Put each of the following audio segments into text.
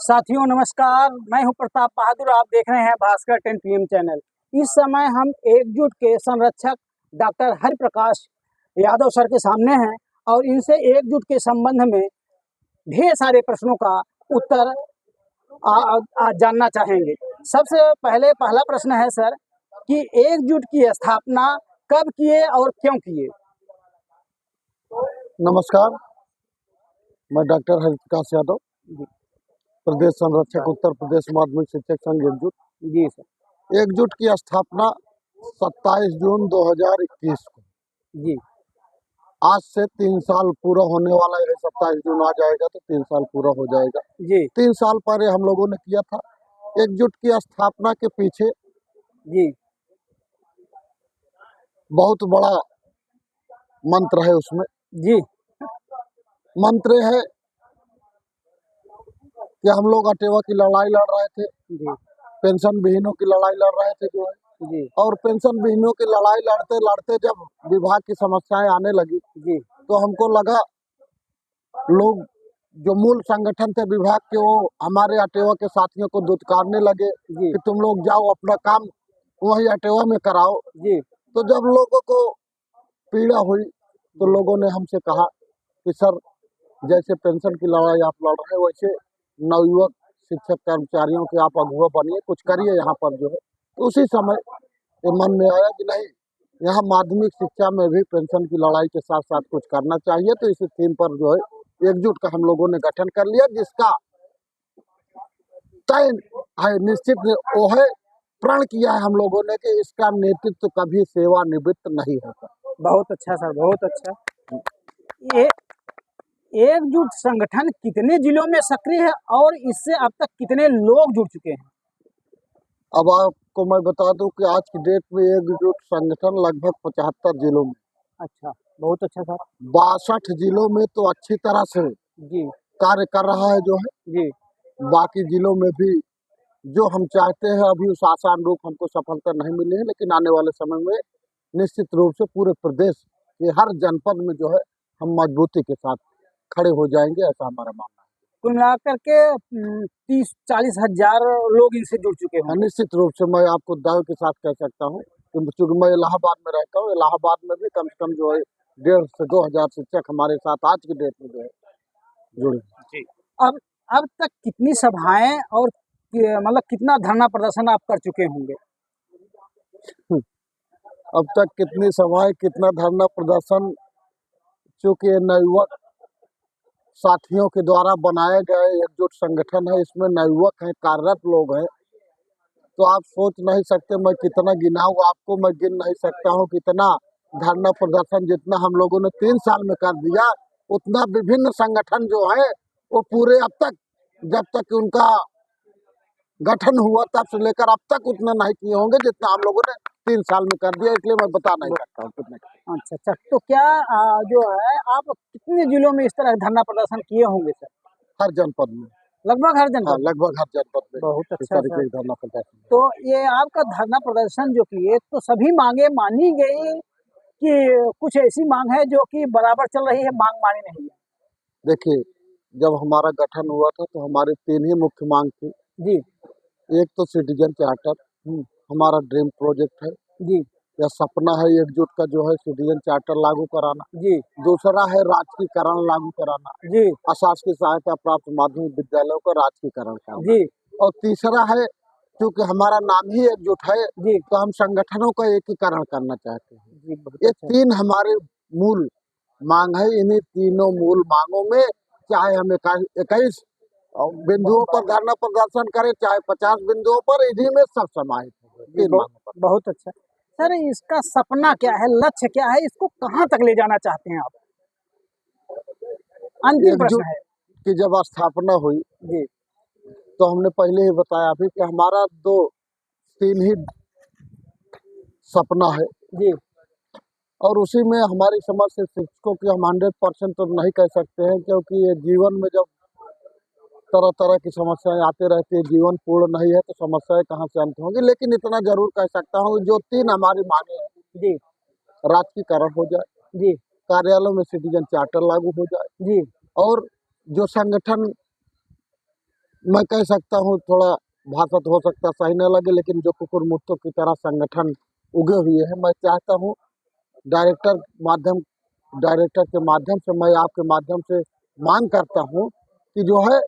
साथियों नमस्कार, मैं हूं प्रताप बहादुर। आप देख रहे हैं भास्कर 10 PM चैनल। इस समय हम एकजुट के संरक्षक डॉक्टर हरिप्रकाश यादव सर के सामने हैं और इनसे एकजुट के संबंध में ढेर सारे प्रश्नों का उत्तर आज जानना चाहेंगे। सबसे पहले पहला प्रश्न है सर कि एकजुट की स्थापना कब किए और क्यों किए? नमस्कार, मैं डॉक्टर हरिप्रकाश यादव, प्रदेश संरक्षक उत्तर प्रदेश माध्यमिक शिक्षक संघ एकजुट। जी सर। एकजुट की स्थापना 27 जून 2021 को, जी, आज से 3 साल पूरा होने वाला है। 27 जून आ जाएगा तो 3 साल पूरा हो जाएगा। जी 3 साल पहले हम लोगों ने किया था। एकजुट की स्थापना के पीछे जी बहुत बड़ा मंत्र है। उसमें जी मंत्र है कि हम लोग अटेवा की लड़ाई लड़ रहे थे, जी पेंशन विहीनों की लड़ाई लड़ रहे थे जो है, जी और पेंशन विहीनों की लड़ाई लड़ते लड़ते जब विभाग की समस्याएं आने लगी जी तो हमको लगा लोग जो मूल संगठन थे विभाग के वो हमारे अटेवा के साथियों को दुत्कारने लगे जी कि तुम लोग जाओ अपना काम वही अटेवा में कराओ। जी तो जब लोगों को पीड़ा हुई तो लोगों ने हमसे कहा कि सर, जैसे पेंशन की लड़ाई आप लड़ रहे हैं वैसे नवयुवक शिक्षक कर्मचारियों के आप अगुवा बनिए, कुछ करिए यहाँ पर जो है। तो उसी समय ये मन में आया कि नहीं, यहाँ माध्यमिक शिक्षा में भी पेंशन की लड़ाई के साथ साथ कुछ करना चाहिए। तो इसी थीम पर जो है एकजुट का हम लोगों ने गठन कर लिया, जिसका तय है, निश्चित वो है, प्रण किया है हम लोगों ने कि इसका नेतृत्व कभी सेवानिवृत्त नहीं होता। बहुत अच्छा सर, बहुत अच्छा। ये एकजुट संगठन कितने जिलों में सक्रिय है और इससे अब तक कितने लोग जुड़ चुके हैं? अब आपको मैं बता दूं कि आज की डेट में एकजुट संगठन लगभग 75 जिलों में, अच्छा, बहुत अच्छा सर। 62 जिलों में तो अच्छी तरह से जी कार्य कर रहा है जो है। जी बाकी जिलों में भी जो हम चाहते हैं अभी उस आसान रूप हमको सफलता नहीं मिली है, लेकिन आने वाले समय में निश्चित रूप से पूरे प्रदेश के हर जनपद में जो है हम मजबूती के साथ खड़े हो जाएंगे, ऐसा हमारा मानना है। कुल मिलाकर के 30-40 हजार लोग इनसे जुड़ चुके हाँ, होंगे। निश्चित रूप से मैं आपको दावे के साथ कह सकता हूँ कि चूंकि मैं इलाहाबाद में रहता हूँ, इलाहाबाद में भी कम से कम जो है 1,500 से 2,000 शिक्षक हमारे साथ आज की डेट में जो है जुड़े। जी। अब अब तक कितनी सभाएं और मतलब कितना धरना प्रदर्शन आप कर चुके होंगे? अब तक कितनी सभाएं, कितना धरना प्रदर्शन, चूंकि ये नवयुवक साथियों के द्वारा बनाए गए एकजुट संगठन है, इसमें नवयुवक हैं, कार्यरत लोग हैं, तो आप सोच नहीं सकते मैं कितना गिनाऊं आपको, मैं गिन नहीं सकता हूं कितना धरना प्रदर्शन जितना हम लोगों ने 3 साल में कर दिया, उतना विभिन्न संगठन जो है वो पूरे अब तक, जब तक उनका गठन हुआ तब से लेकर अब तक उतना नहीं किए होंगे जितना हम लोगों ने 3 साल में कर दिया, इसलिए मैं बता नहीं सकता हूँ कितने। अच्छा अच्छा, तो क्या जो है आप कितने जिलों में इस तरह धरना प्रदर्शन किए होंगे सर? हर जनपद में, लगभग हर हाँ, जनपद? लगभग हर जनपद में बहुत इस अच्छा तरीके सर। की धरना प्रदर्शन। तो ये आपका धरना प्रदर्शन जो किए तो सभी मांगे मानी गई कि कुछ ऐसी मांग है जो कि बराबर चल रही है, मांग मानी नहीं है? देखिए, जब हमारा गठन हुआ था तो हमारी 3 ही मुख्य मांग थी। जी एक तो सिटीजन चार्टर, हमारा ड्रीम प्रोजेक्ट है, जी या सपना है एकजुट का जो है सिटीजन चार्टर लागू कराना। जी दूसरा है राजकीकरण लागू कराना, जी अशासकीय सहायता प्राप्त माध्यमिक विद्यालयों का राजकीकरण करना। जी और तीसरा है, क्योंकि हमारा नाम ही एकजुट है जी तो हम संगठनों का एकीकरण करना चाहते हैं। जी बहुत ये अच्छा। 3 हमारे मूल मांग है। इन्हीं तीनों मूल मांगों में चाहे हम 21 बिंदुओं पर धरना प्रदर्शन करें, चाहे 50 बिंदुओं पर, इन्हीं में सब समाहित है, जी 3 मांगों पर। बहुत अच्छा सर। इसका सपना क्या है, लक्ष्य क्या है, इसको कहाँ तक ले जाना चाहते हैं आप? अंतिम एकजुट प्रश्न है। की जब स्थापना हुई जी तो हमने पहले ही बताया अभी कि हमारा 2-3 ही सपना है, जी और उसी में हमारी समझ से शिक्षकों की हम 100% तो नहीं कह सकते हैं, क्योंकि ये जीवन में जब तरह तरह की समस्याएं आती रहती है, जीवन पूर्ण नहीं है तो समस्याएं कहाँ से अंत होंगी। लेकिन इतना जरूर कह सकता हूँ, जो 3 हमारी मांगे हैं, जी राजकीकरण हो जाए, जी कार्यालयों में सिटीजन चार्टर लागू हो जाए, जी और जो संगठन मैं कह सकता हूँ, थोड़ा भाषा तो हो सकता सही न लगे, लेकिन जो कुकुर मुत्तों की तरह संगठन उगे हुए हैं, मैं चाहता हूँ डायरेक्टर माध्यम डायरेक्टर के माध्यम से, मैं आपके माध्यम से मांग करता हूँ कि जो है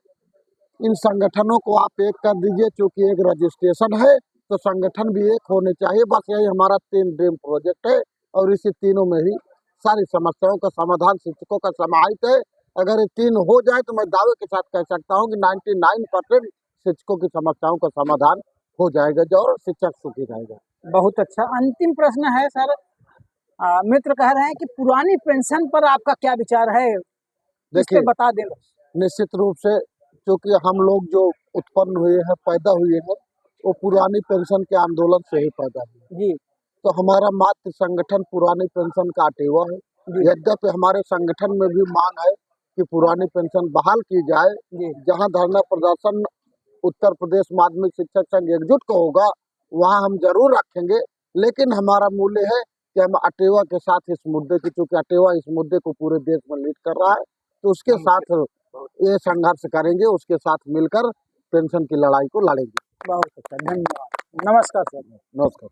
इन संगठनों को आप एक कर दीजिए, क्योंकि एक रजिस्ट्रेशन है तो संगठन भी एक होने चाहिए। बस यही हमारा 3 ड्रीम प्रोजेक्ट है और इसी तीनों में ही सारी समस्याओं का समाधान शिक्षकों का समाहित है। अगर ये 3 हो जाए तो मैं दावे के साथ कह सकता हूँ कि 99% शिक्षकों की समस्याओं का समाधान हो जाएगा जो, और शिक्षक सुखी रहेगा। बहुत अच्छा। अंतिम प्रश्न है सर, मित्र कह रहे हैं कि पुरानी पेंशन पर आपका क्या विचार है, इस पे देखिए, बता दें। निश्चित रूप से क्योंकि हम लोग जो उत्पन्न हुए हैं, पैदा हुए हैं, वो पुरानी पेंशन के आंदोलन से ही पैदा हुए। जी तो हमारा मात्र संगठन पुरानी पेंशन का अटेवा है। जी यद्यपि हमारे संगठन में भी मांग है कि पुरानी पेंशन बहाल की जाए। जी जहां धरना प्रदर्शन उत्तर प्रदेश माध्यमिक शिक्षक संघ एकजुट को होगा, वहां हम जरूर रखेंगे। लेकिन हमारा मूल्य है कि हम अटेवा के साथ इस मुद्दे की, चूंकि अटेवा इस मुद्दे को पूरे देश में लीड कर रहा है, तो उसके साथ ये संघर्ष करेंगे, उसके साथ मिलकर पेंशन की लड़ाई को लड़ेंगे। बहुत अच्छा, धन्यवाद, नमस्कार सर। नमस्कार।